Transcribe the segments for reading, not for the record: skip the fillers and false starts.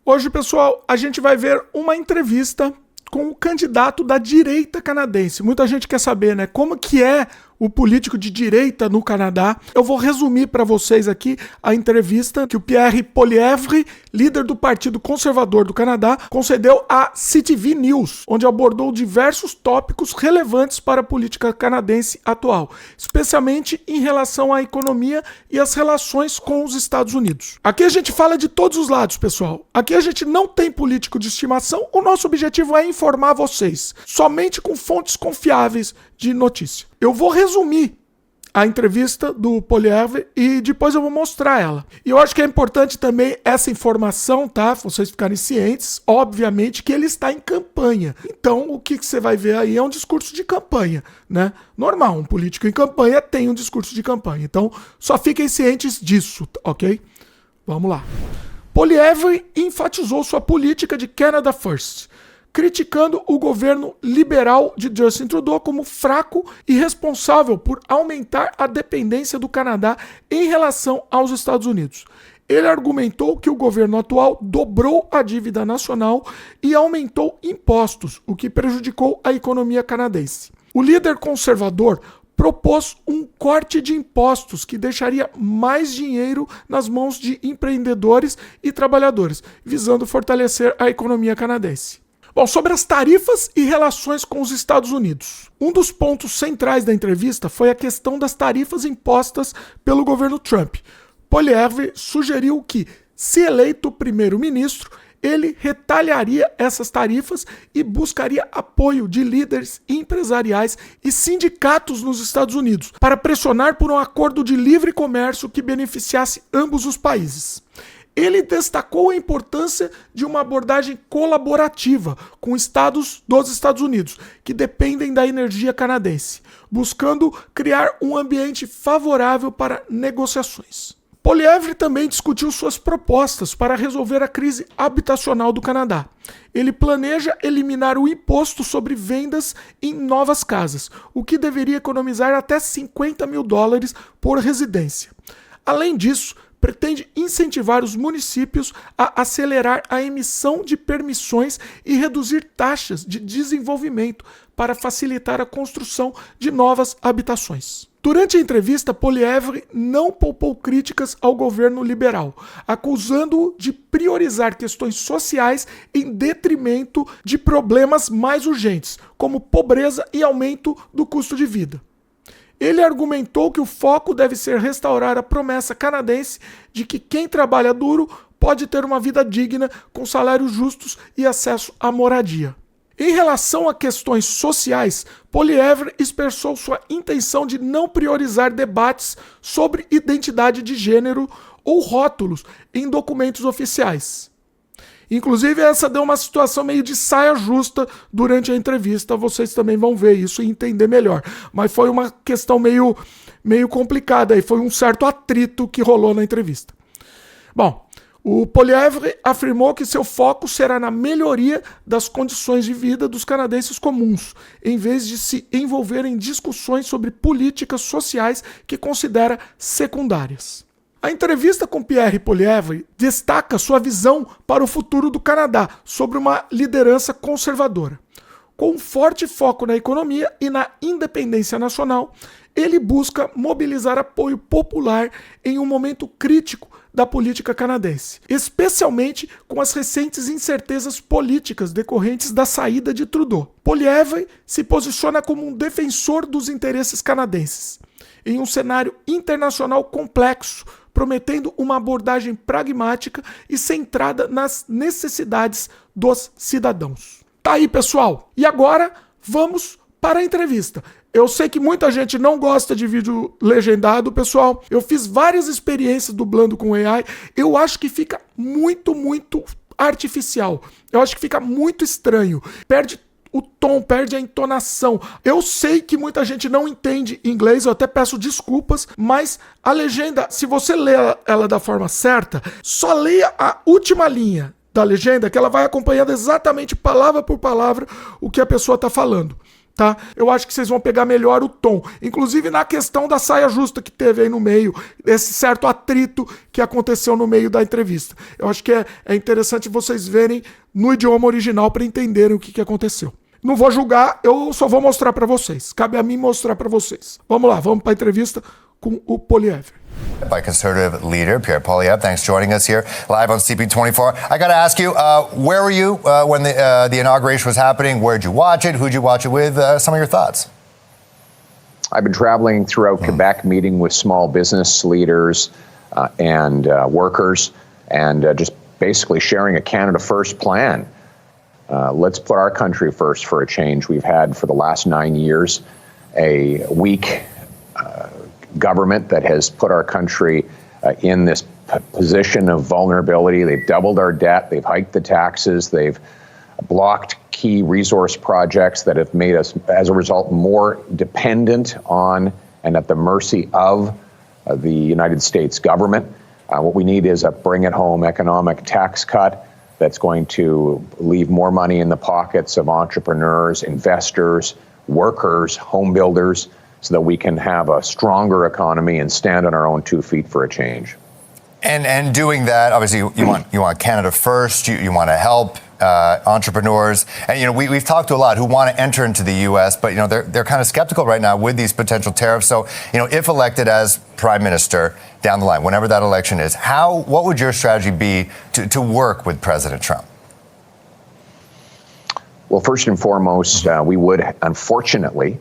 Hoje, pessoal, a gente vai ver uma entrevista com o candidato da direita canadense. Muita gente quer saber, né, como que é o político de direita no Canadá. Eu vou resumir para vocês aqui a entrevista que o Pierre Poilievre, líder do Partido Conservador do Canadá, concedeu à CTV News, onde abordou diversos tópicos relevantes para a política canadense atual, especialmente em relação à economia e às relações com os Estados Unidos. Aqui a gente fala de todos os lados, pessoal. Aqui a gente não tem político de estimação, o nosso objetivo é informar vocês, somente com fontes confiáveis de notícia. Eu vou resumir a entrevista do Poilievre e depois eu vou mostrar ela. E eu acho que é importante também essa informação, tá? Vocês ficarem cientes, obviamente, que ele está em campanha. Então, o que você vai ver aí é um discurso de campanha, né? Normal, um político em campanha tem um discurso de campanha. Então, só fiquem cientes disso, ok? Vamos lá. Poilievre enfatizou sua política de Canada First, criticando o governo liberal de Justin Trudeau como fraco e responsável por aumentar a dependência do Canadá em relação aos Estados Unidos. Ele argumentou que o governo atual dobrou a dívida nacional e aumentou impostos, o que prejudicou a economia canadense. O líder conservador propôs um corte de impostos que deixaria mais dinheiro nas mãos de empreendedores e trabalhadores, visando fortalecer a economia canadense. Bom, sobre as tarifas e relações com os Estados Unidos. Um dos pontos centrais da entrevista foi a questão das tarifas impostas pelo governo Trump. Poilievre sugeriu que, se eleito primeiro-ministro, ele retaliaria essas tarifas e buscaria apoio de líderes empresariais e sindicatos nos Estados Unidos para pressionar por um acordo de livre comércio que beneficiasse ambos os países. Ele destacou a importância de uma abordagem colaborativa com estados dos Estados Unidos, que dependem da energia canadense, buscando criar um ambiente favorável para negociações. Poilievre também discutiu suas propostas para resolver a crise habitacional do Canadá. Ele planeja eliminar o imposto sobre vendas em novas casas, o que deveria economizar até $50 mil por residência. Além disso, pretende incentivar os municípios a acelerar a emissão de permissões e reduzir taxas de desenvolvimento para facilitar a construção de novas habitações. Durante a entrevista, Poilievre não poupou críticas ao governo liberal, acusando-o de priorizar questões sociais em detrimento de problemas mais urgentes, como pobreza e aumento do custo de vida. Ele argumentou que o foco deve ser restaurar a promessa canadense de que quem trabalha duro pode ter uma vida digna, com salários justos e acesso à moradia. Em relação a questões sociais, Poilievre expressou sua intenção de não priorizar debates sobre identidade de gênero ou rótulos em documentos oficiais. Inclusive, essa deu uma situação meio de saia justa durante a entrevista, vocês também vão ver isso e entender melhor. Mas foi uma questão meio complicada, e foi um certo atrito que rolou na entrevista. Bom, o Poilievre afirmou que seu foco será na melhoria das condições de vida dos canadenses comuns, em vez de se envolver em discussões sobre políticas sociais que considera secundárias. A entrevista com Pierre Poilievre destaca sua visão para o futuro do Canadá sobre uma liderança conservadora. Com um forte foco na economia e na independência nacional, ele busca mobilizar apoio popular em um momento crítico da política canadense, especialmente com as recentes incertezas políticas decorrentes da saída de Trudeau. Poilievre se posiciona como um defensor dos interesses canadenses, em um cenário internacional complexo, prometendo uma abordagem pragmática e centrada nas necessidades dos cidadãos. Tá aí, pessoal. E agora, vamos para a entrevista. Eu sei que muita gente não gosta de vídeo legendado, pessoal. Eu fiz várias experiências dublando com AI. Eu acho que fica muito artificial. Eu acho que fica muito estranho. Perde o tom, perde a entonação. Eu sei que muita gente não entende inglês, eu até peço desculpas, mas a legenda, se você ler ela da forma certa, só leia a última linha da legenda, que ela vai acompanhando exatamente palavra por palavra o que a pessoa está falando. tá? Eu acho que vocês vão pegar melhor o tom. Inclusive na questão da saia justa que teve aí no meio, esse certo atrito que aconteceu no meio da entrevista. Eu acho que é interessante vocês verem no idioma original para entenderem o que aconteceu. Não vou julgar, eu só vou mostrar para vocês. Cabe a mim mostrar para vocês. Vamos lá, vamos para a entrevista com o Poilievre. By Conservative leader Pierre Poilievre. Thanks for joining us here live on CP24. I got to ask you, where were you when the inauguration was happening? Where'd you watch it? Who'd you watch it with? Some of your thoughts. I've been traveling throughout Quebec, meeting with small business leaders and workers, and just basically sharing a Canada First plan. Let's put our country first for a change. We've had for the last 9 years a weak government that has put our country in this position of vulnerability. They've doubled our debt, they've hiked the taxes, they've blocked key resource projects that have made us, as a result, more dependent on and at the mercy of the United States government. What we need is a bring-it-home economic tax cut that's going to leave more money in the pockets of entrepreneurs, investors, workers, home builders, so that we can have a stronger economy and stand on our own 2 feet for a change. And doing that, obviously, you want Canada first. You want to help entrepreneurs, and we've talked to a lot who want to enter into the U.S., but they're kind of skeptical right now with these potential tariffs. So if elected as prime minister down the line, whenever that election is, what would your strategy be to work with President Trump? Well, first and foremost, we would unfortunately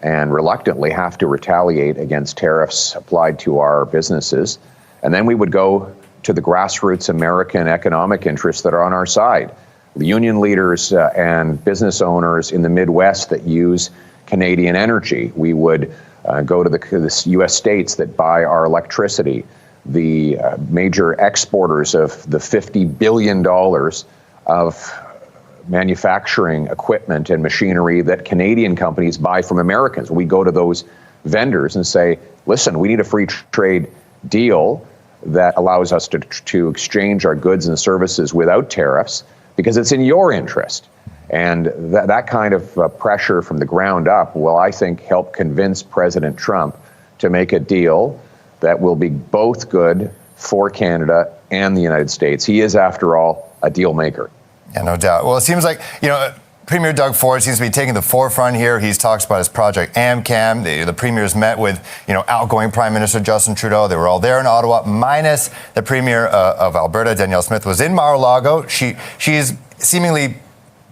and reluctantly have to retaliate against tariffs applied to our businesses. And then we would go to the grassroots American economic interests that are on our side. The union leaders and business owners in the Midwest that use Canadian energy. We would go to the U.S. states that buy our electricity, the major exporters of the $50 billion of manufacturing equipment and machinery that Canadian companies buy from Americans. We go to those vendors and say, listen, we need a free trade deal that allows us to exchange our goods and services without tariffs because it's in your interest. And that kind of pressure from the ground up will, I think, help convince President Trump to make a deal that will be both good for Canada and the United States. He is, after all, a deal maker. Yeah, no doubt. Well, it seems like, Premier Doug Ford seems to be taking the forefront here. He talks about his project AmCam. The premiers met with, outgoing Prime Minister Justin Trudeau. They were all there in Ottawa, minus the Premier of Alberta, Danielle Smith, was in Mar-a-Lago. She's seemingly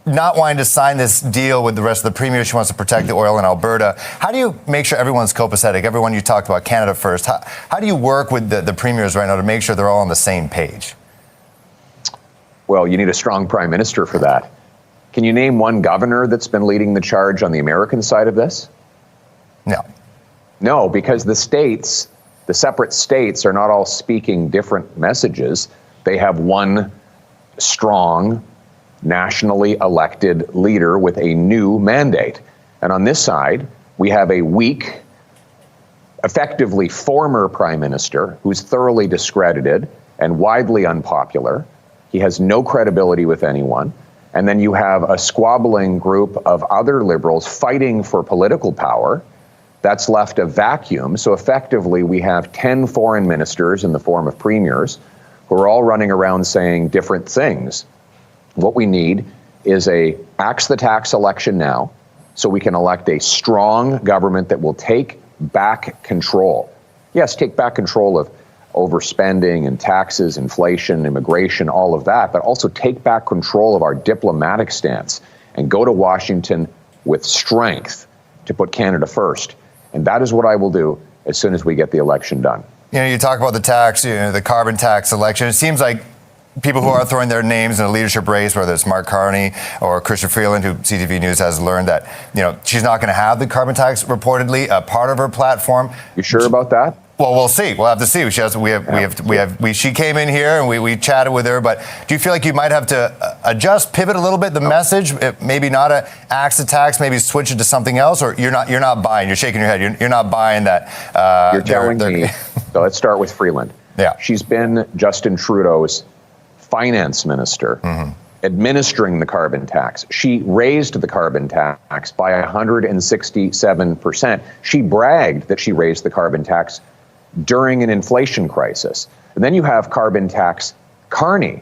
not wanting to sign this deal with the rest of the premiers. She wants to protect the oil in Alberta. How do you make sure everyone's copacetic? Everyone you talked about, Canada first. How do you work with the premiers right now to make sure they're all on the same page? Well, you need a strong prime minister for that. Can you name one governor that's been leading the charge on the American side of this? No. No, because the states, the separate states, are not all speaking different messages. They have one strong, nationally elected leader with a new mandate. And on this side, we have a weak, effectively former prime minister who's thoroughly discredited and widely unpopular. He has no credibility with anyone. And then you have a squabbling group of other liberals fighting for political power. That's left a vacuum. So effectively, we have 10 foreign ministers in the form of premiers who are all running around saying different things. What we need is a axe the tax election now so we can elect a strong government that will take back control. Yes, take back control of overspending and taxes, inflation, immigration, all of that, but also take back control of our diplomatic stance and go to Washington with strength to put Canada first. And that is what I will do as soon as we get the election done. You talk about the tax, the carbon tax election. It seems like people who are throwing their names in a leadership race, whether it's Mark Carney or Chrystia Freeland, who CTV News has learned that, she's not going to have the carbon tax reportedly a part of her platform. You sure about that? Well, we'll see. We'll have to see. She came in here and we chatted with her. But do you feel like you might have to adjust, pivot a little bit the message? Maybe not a axe the tax, maybe switch it to something else, or you're not buying. You're shaking your head. You're not buying that. You're telling me. So let's start with Freeland. Yeah, she's been Justin Trudeau's finance minister administering the carbon tax. She raised the carbon tax by 167%. She bragged that she raised the carbon tax during an inflation crisis. And then you have carbon tax Carney.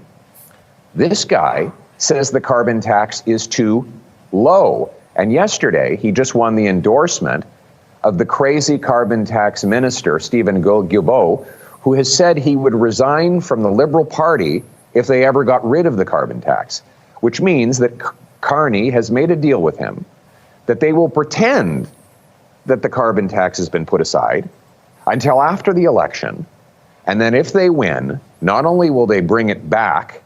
This guy says the carbon tax is too low. And yesterday, he just won the endorsement of the crazy carbon tax minister, Stephen Guilbeault, who has said he would resign from the Liberal Party if they ever got rid of the carbon tax, which means that Carney has made a deal with him that they will pretend that the carbon tax has been put aside until after the election. And then if they win, not only will they bring it back,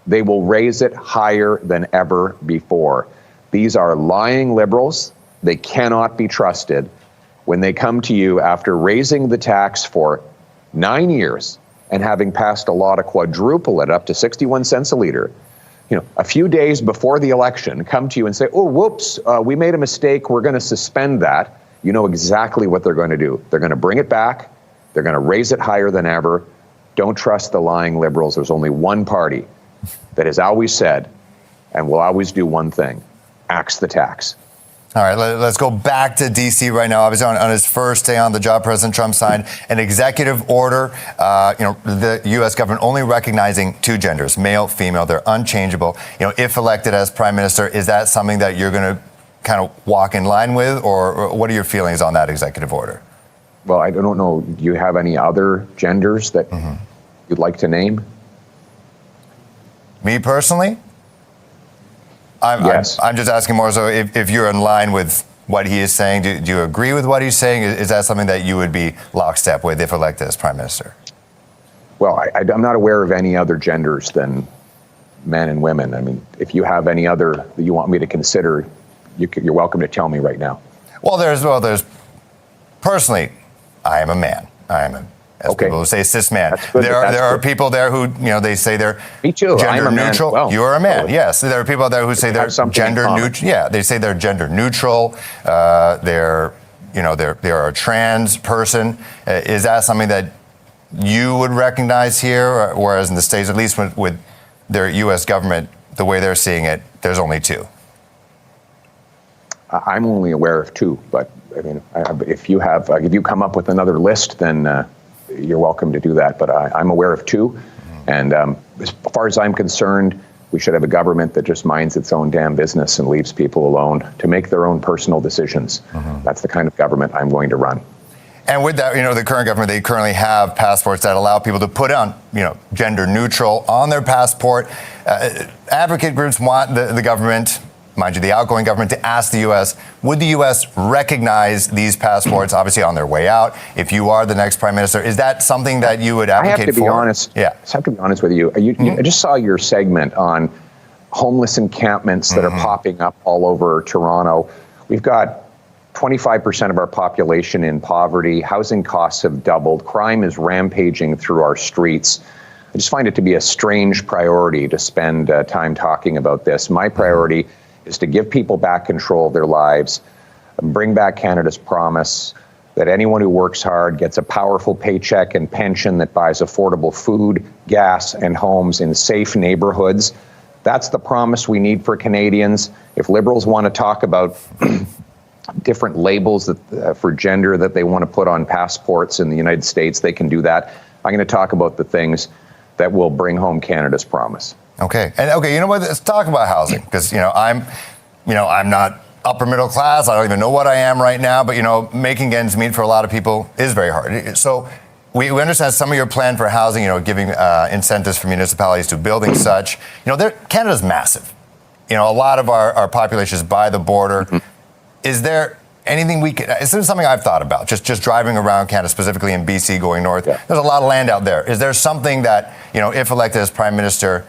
they will raise it higher than ever before. These are lying Liberals. They cannot be trusted when they come to you after raising the tax for 9 years and having passed a law to quadruple it up to 61 cents a liter. You know, a few days before the election, come to you and say, oh, whoops, we made a mistake. We're going to suspend that. You know exactly what they're going to do. They're going to bring it back. They're going to raise it higher than ever. Don't trust the lying Liberals. There's only one party that has always said and will always do one thing: axe the tax. All right, let's go back to D.C. right now. Obviously, on his first day on the job, President Trump signed an executive order, the U.S. government only recognizing two genders, male, female. They're unchangeable. You know, if elected as prime minister, is that something that you're going to kind of walk in line with, or what are your feelings on that executive order? Well, I don't know. Do you have any other genders that you'd like to name? Me personally? Yes. I'm just asking more so if you're in line with what he is saying. Do you agree with what he's saying? Is that something that you would be lockstep with if elected as prime minister? Well, I'm not aware of any other genders than men and women. I mean, if you have any other that you want me to consider, you're welcome to tell me right now. Well, there's personally, I am a man. I am as people who say cis man. There are people there who, they say they're Me too. gender I'm a neutral. Man. Well, you are a man. Yes. There are people there who say they're gender neutral. Yeah. They say they're gender neutral. They're a trans person. Is that something that you would recognize here? Whereas in the States, at least with their U.S. government, the way they're seeing it, there's only two. I'm only aware of two, but I mean, if you come up with another list, then you're welcome to do that. But I'm aware of two. And as far as I'm concerned, we should have a government that just minds its own damn business and leaves people alone to make their own personal decisions. That's the kind of government I'm going to run. And with that, the current government, they currently have passports that allow people to put on, gender neutral on their passport. Advocate groups want the government, mind you, the outgoing government, to ask the U.S., would the U.S. recognize these passports, obviously on their way out, if you are the next prime minister? Is that something that you would advocate for? I have to be honest. Yeah. I have to be honest with you. I just saw your segment on homeless encampments that are popping up all over Toronto. We've got 25% of our population in poverty. Housing costs have doubled. Crime is rampaging through our streets. I just find it to be a strange priority to spend time talking about this. My priority is to give people back control of their lives, bring back Canada's promise that anyone who works hard gets a powerful paycheck and pension that buys affordable food, gas, and homes in safe neighborhoods. That's the promise we need for Canadians. If Liberals want to talk about different labels for gender that they want to put on passports in the United States, they can do that. I'm going to talk about the things that will bring home Canada's promise. Okay. And you know what? Let's talk about housing, because I'm not upper middle class. I don't even know what I am right now, but making ends meet for a lot of people is very hard. So we understand some of your plan for housing, giving incentives for municipalities to building such. Canada's massive. A lot of our population is by the border. Is there anything we can? This is something I've thought about, just driving around Canada, specifically in BC going north. Yeah. There's a lot of land out there. Is there something that, if elected as prime minister,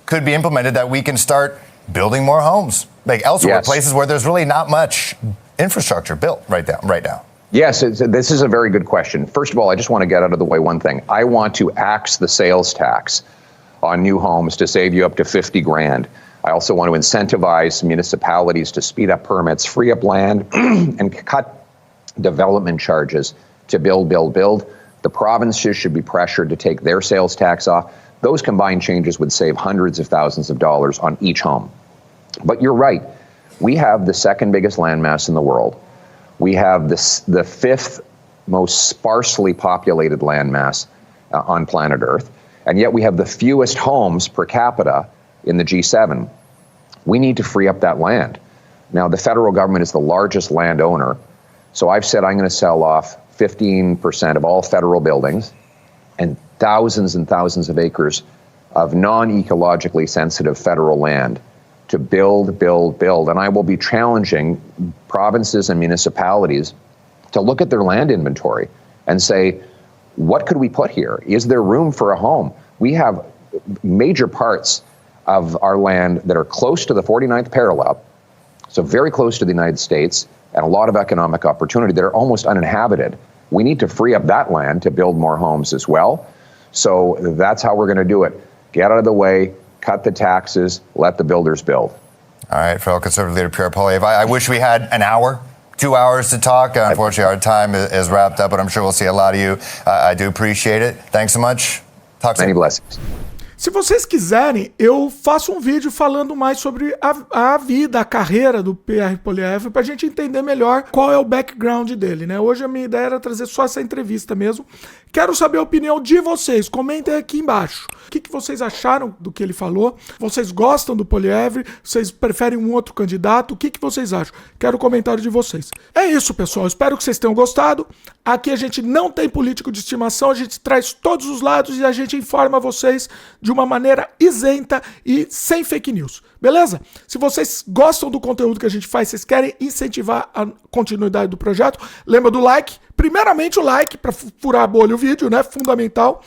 could be implemented that we can start building more homes, like elsewhere, places where there's really not much infrastructure built right now? Yes, this is a very good question. First of all, I just want to get out of the way one thing. I want to axe the sales tax on new homes to save you up to $50,000. I also want to incentivize municipalities to speed up permits, free up land, and cut development charges to build. The provinces should be pressured to take their sales tax off. Those combined changes would save hundreds of thousands of dollars on each home. But you're right. We have the second biggest landmass in the world. We have the fifth most sparsely populated landmass on planet Earth, and yet we have the fewest homes per capita in the G7. We need to free up that land. Now, the federal government is the largest landowner, so I've said I'm going to sell off 15% of all federal buildings and thousands of acres of non-ecologically sensitive federal land to build. And I will be challenging provinces and municipalities to look at their land inventory and say, what could we put here? Is there room for a home? We have major parts of our land that are close to the 49th parallel, so very close to the United States, and a lot of economic opportunity that are almost uninhabited. We need to free up that land to build more homes as well. So that's how we're going to do it. Get out of the way, cut the taxes, let the builders build. All right, fellow Conservative leader Pierre Poilievre, I wish we had an hour, 2 hours to talk. Unfortunately, our time is wrapped up, but I'm sure we'll see a lot of you. I do appreciate it. Thanks so much. Talk soon. Many blessings. Se vocês quiserem, eu faço um vídeo falando mais sobre a vida, a carreira do Pierre Poilievre, pra gente entender melhor qual é o background dele, né? Hoje a minha ideia era trazer só essa entrevista mesmo. Quero saber a opinião de vocês. Comentem aqui embaixo. O que vocês acharam do que ele falou? Vocês gostam do Poilievre? Vocês preferem um outro candidato? O que vocês acham? Quero o comentário de vocês. É isso, pessoal. Espero que vocês tenham gostado. Aqui a gente não tem político de estimação. A gente traz todos os lados e a gente informa vocês de uma maneira isenta e sem fake news. Beleza? Se vocês gostam do conteúdo que a gente faz, vocês querem incentivar a continuidade do projeto, lembra do like. Primeiramente o like para furar a bolha o vídeo, né? Fundamental.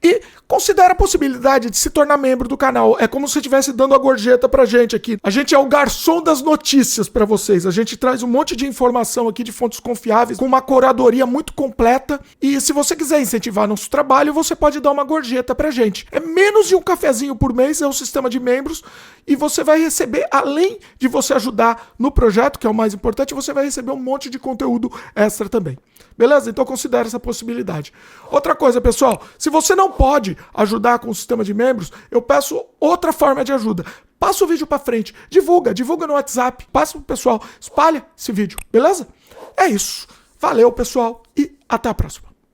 E considera a possibilidade de se tornar membro do canal. É como se estivesse dando a gorjeta pra gente aqui. A gente é o garçom das notícias pra vocês. A gente traz um monte de informação aqui de fontes confiáveis, com uma curadoria muito completa. E se você quiser incentivar nosso trabalho, você pode dar uma gorjeta pra gente. É menos de um cafezinho por mês, é um sistema de membros. E você vai receber, além de você ajudar no projeto, que é o mais importante, você vai receber um monte de conteúdo extra também. Beleza? Então considere essa possibilidade. Outra coisa, pessoal, se você não pode ajudar com o sistema de membros, eu peço outra forma de ajuda. Passa o vídeo pra frente, divulga no WhatsApp, passa pro pessoal, espalha esse vídeo, beleza? É isso. Valeu, pessoal, e até a próxima.